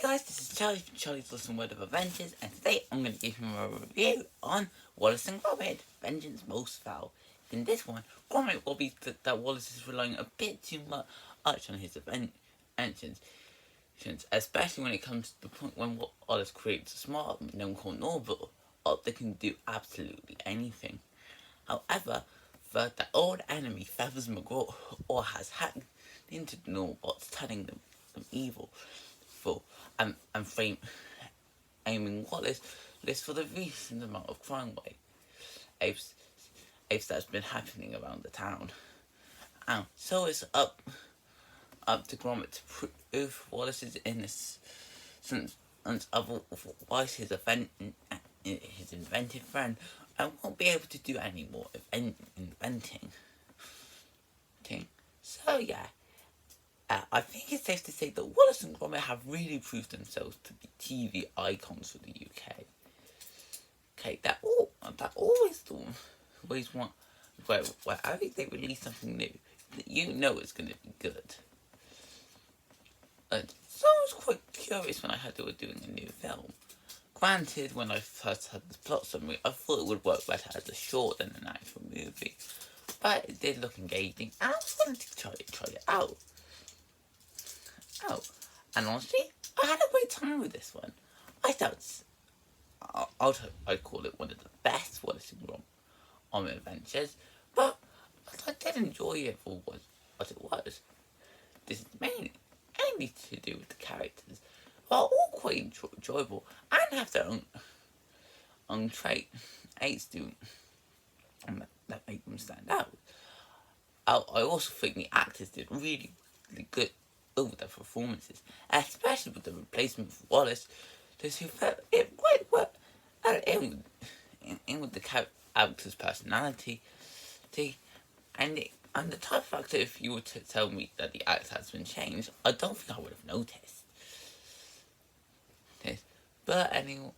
guys, this is Charlie from Charlie's Awesome World of Adventures, and today I'm going to give him a review on Wallace and Gromit, Vengeance Most Fowl. In this one, Gromit will be that Wallace is relying a bit too much on his inventions, especially when it comes to the point when Wallace creates a smart gnome called Norval, they can do absolutely anything. However, the old enemy, Feathers McGraw, has hacked into the Norbots, turning them evil. And aiming Wallace for the recent amount of crime waves that's been happening around the town. And so it's up to Gromit to prove Wallace's innocence and otherwise his inventive friend won't be able to do any more inventing. So yeah. I think it's safe to say that Wallace and Gromit have really proved themselves to be TV icons for the UK. Okay, that always want wherever they release something new, you know it's going to be good. So I was quite curious when I heard they were doing a new film. Granted, when I first heard the plot summary, I thought it would work better as a short than an actual movie, but it did look engaging, and I was wanting to try it out. Oh, and honestly, I had a great time with this one. I thought I'd call it one of the best Wallace and Gromit adventures, but I did enjoy it for what it was. This is mainly to do with the characters, who are all quite enjoyable and have their own traits that make them stand out. I also think the actors did really good over their performances, especially with the replacement for Wallace. Those who felt it quite well in with the character's personality, and the type of actor. If you were to tell me that the actor has been changed, I don't think I would have noticed this. But anyways,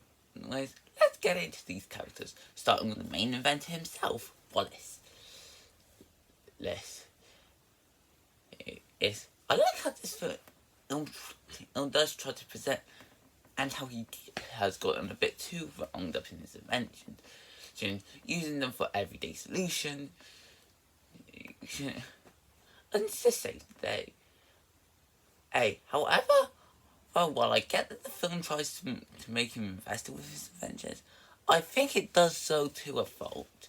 let's get into these characters, starting with the main inventor himself, Wallace. I like how this film does try to present and how he has gotten a bit too wound up in his inventions, using them for everyday solutions. And it's just say today. However, while I get that the film tries to make him invested with his adventures, I think it does so to a fault.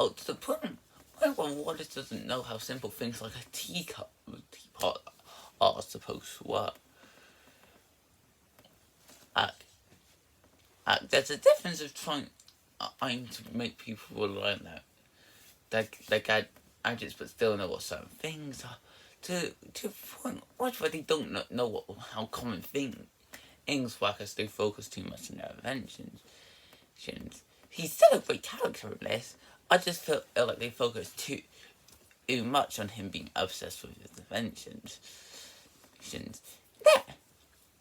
To the point where Wallace doesn't know how simple things like a teapot are supposed to work. There's a difference of trying to make people rely on their gadgets but still know what certain things are, to a point where they don't know how common things work as they focus too much on their inventions. He's still a great character in this. I just feel like they focus too much on him being obsessed with his inventions.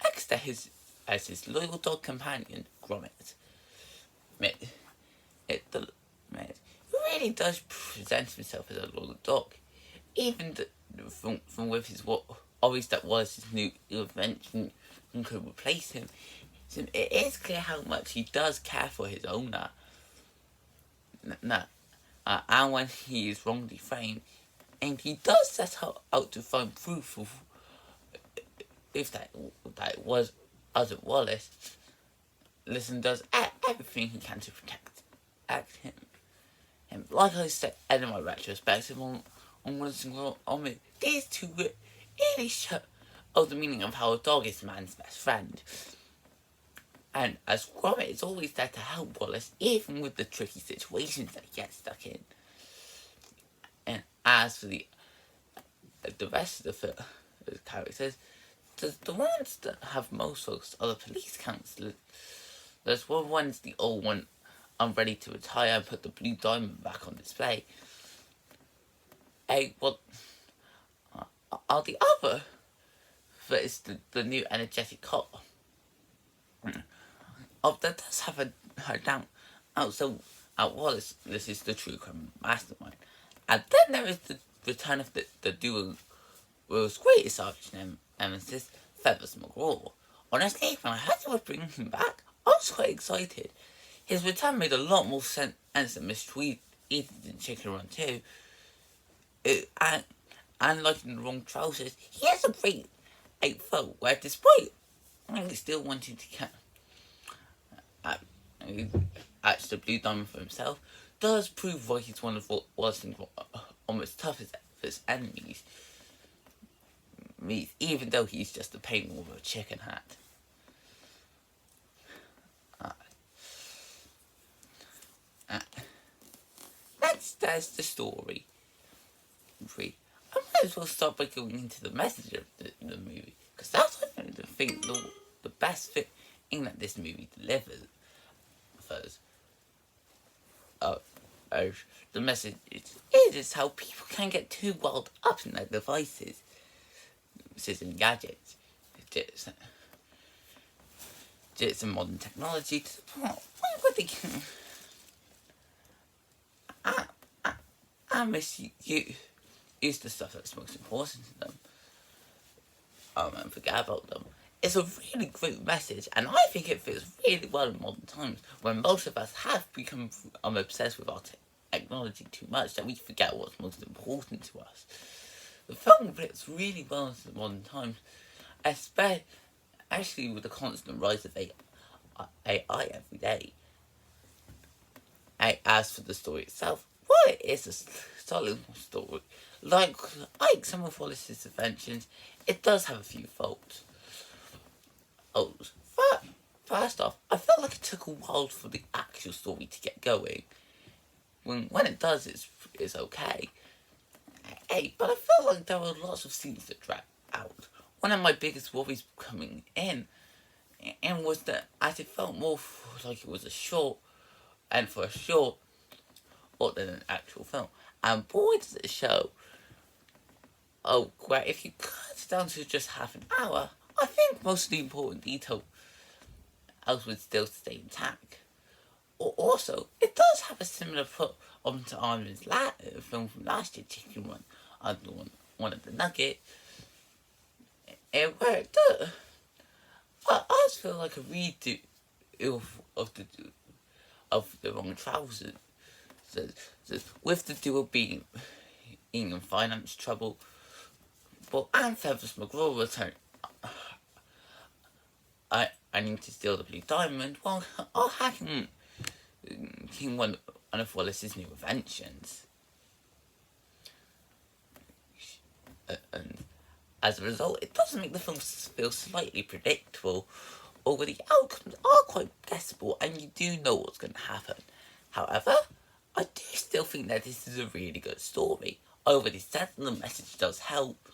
Next to his loyal dog companion, Gromit. He really does present himself as a loyal dog, even from with his always that was his new invention and could replace him. So it is clear how much he does care for his owner. And when he is wrongly framed, and he does set out to find proof of if that was other Wallace, Listen does everything he can to protect him. And like I said in my retrospective on Wallace and Gromit, these two really show the meaning of how a dog is man's best friend. And as Gromit is always there to help Wallace, even with the tricky situations that he gets stuck in. And as for the rest of the characters, the ones that have most focus are the police councillors. There's one's the old one, I'm ready to retire and put the blue diamond back on display. The other that is the new energetic cop. That does have her down. So Wallace, this is the true criminal mastermind. And then there is the return of the duo world's greatest arch nemesis, Feathers McGraw. Honestly, when I heard they were bringing him back, I was quite excited. His return made a lot more sense than mistreated in Chicken Run 2. And like in the wrong trousers, he has a great 8 foot where despite still wanting to catch the blue diamond for himself, does prove why he's one of Wallace Gromit's toughest enemies, even though he's just a pain with a chicken hat. That's the story. I might as well start by going into the message of the movie, because that's the best thing that this movie delivers. The message is how people can get too wound up in their devices and gadgets. It's a modern technology to the point where they can use the stuff that's most important to them and forget about them. It's a really great message, and I think it fits really well in modern times when most of us have become obsessed with our technology too much that we forget what's most important to us. The film fits really well into modern times, especially with the constant rise of AI every day. As for the story itself, well, it is a solid story. Like some of Wallace's inventions, it does have a few faults. First off, I felt like it took a while for the actual story to get going. When it does, it's okay. But I felt like there were lots of scenes that dragged out. One of my biggest worries coming in was that as it felt more like it was a short, and for a short, or than an actual film. And boy does it show. Oh, great, if you cut it down to just half an hour, I think most of the important details would still stay intact. Also, it does have a similar plot to Arnold's film from last year, Chicken Run, one of the Nugget, where it does. I just feel like a redo of the wrong trousers. With the duo being in finance trouble, but and Feathers McGraw return. I need to steal the blue diamond while hacking one of Wallace's new inventions. And as a result, it doesn't make the film feel slightly predictable, although the outcomes are quite guessable and you do know what's going to happen. However, I do still think that this is a really good story. I already said that the message does help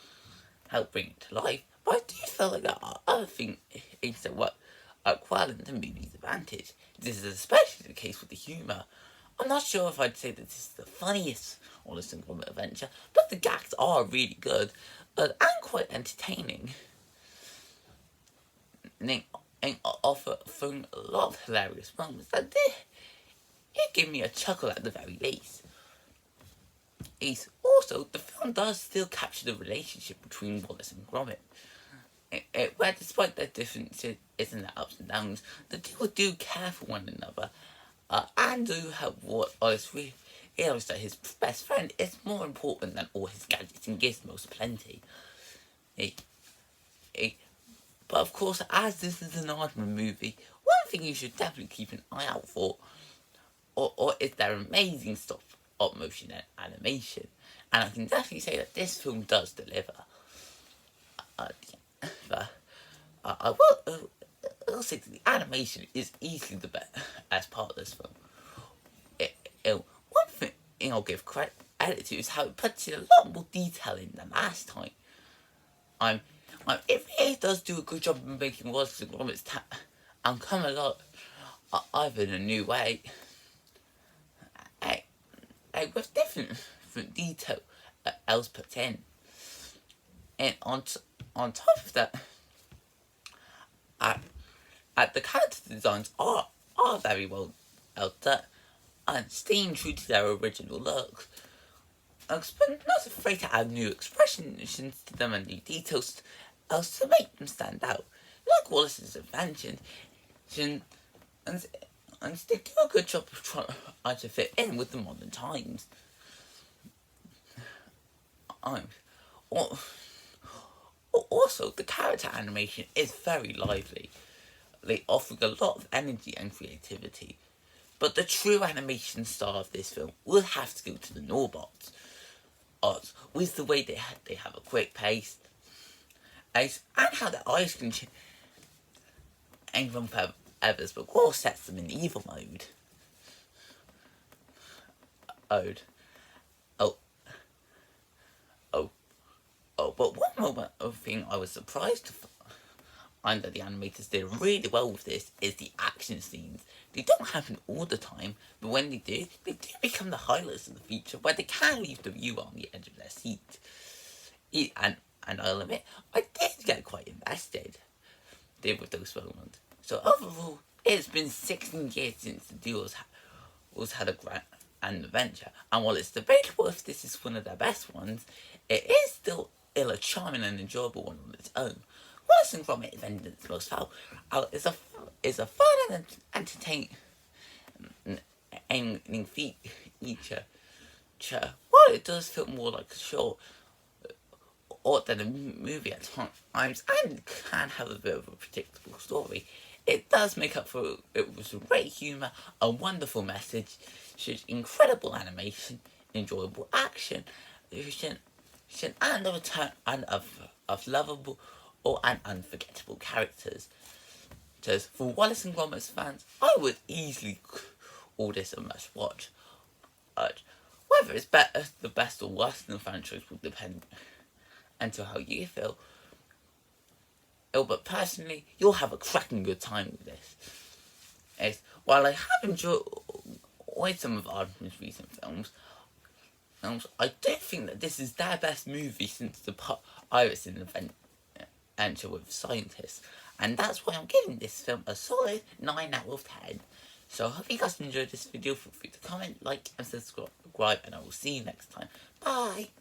bring it to life, but I do feel like there are other things that work well in the movie's advantage. This is especially the case with the humour. I'm not sure if I'd say that this is the funniest Wallace and Gromit adventure, but the gags are really good and quite entertaining. And offering a lot of hilarious moments that it gave me a chuckle at the very least. Also, the film does still capture the relationship between Wallace and Gromit, where despite their differences and their ups and downs, the two do care for one another, and do help Wallace realize that his best friend is more important than all his gadgets and gizmos plenty. But of course, as this is an Aardman movie, one thing you should definitely keep an eye out for or is their amazing stop motion and animation. And I can definitely say that this film does deliver. I will say that the animation is easily the best part of this film. One thing I'll give credit to is how it puts in a lot more detail in than last time. It really does do a good job of making Wallace and Gromit's and come a lot either in a new way, with different detail else put in, and on top of that, the character designs are very well done and staying true to their original looks, but not afraid to add new expressions to them and new details else to make them stand out. like Wallace's invention, and, and they do a good job of trying to fit in with the modern times. Also, the character animation is very lively, like offering a lot of energy and creativity. But the true animation star of this film will have to go to the Norbots, with the way they have a quick pace, and how their eyes can change from feathers, but all sets them in evil mode. Oh, oh, but one moment of thing I was surprised to find that the animators did really well with this is the action scenes. They don't happen all the time, but when they do become the highlights of the feature, where they can leave the viewer on the edge of their seat. And I'll admit, I did get quite invested with those moments. So overall, it's been 16 years since the duos had a grand adventure, and while it's debatable if this is one of their best ones, it is still a charming and enjoyable one on its own. Wallace Gromit Vengeance Most Fowl is a fun and entertaining feature. While it does feel more like a show or than a movie at times, and can have a bit of a predictable story, it does make up for it with great humour, a wonderful message, incredible animation, enjoyable action, and the return of lovable and unforgettable characters. Just for Wallace and Gromit's fans, I would easily call this a must watch. Whether it's the best or worst in the franchise will depend until how you feel. But personally, you'll have a cracking good time with this. While I have enjoyed some of Aardman's recent films, I do think that this is their best movie since the Pirates in Adventure with Scientists, and that's why I'm giving this film a solid 9 out of 10. So I hope you guys enjoyed this video. Feel free to comment, like, and subscribe, and I will see you next time. Bye!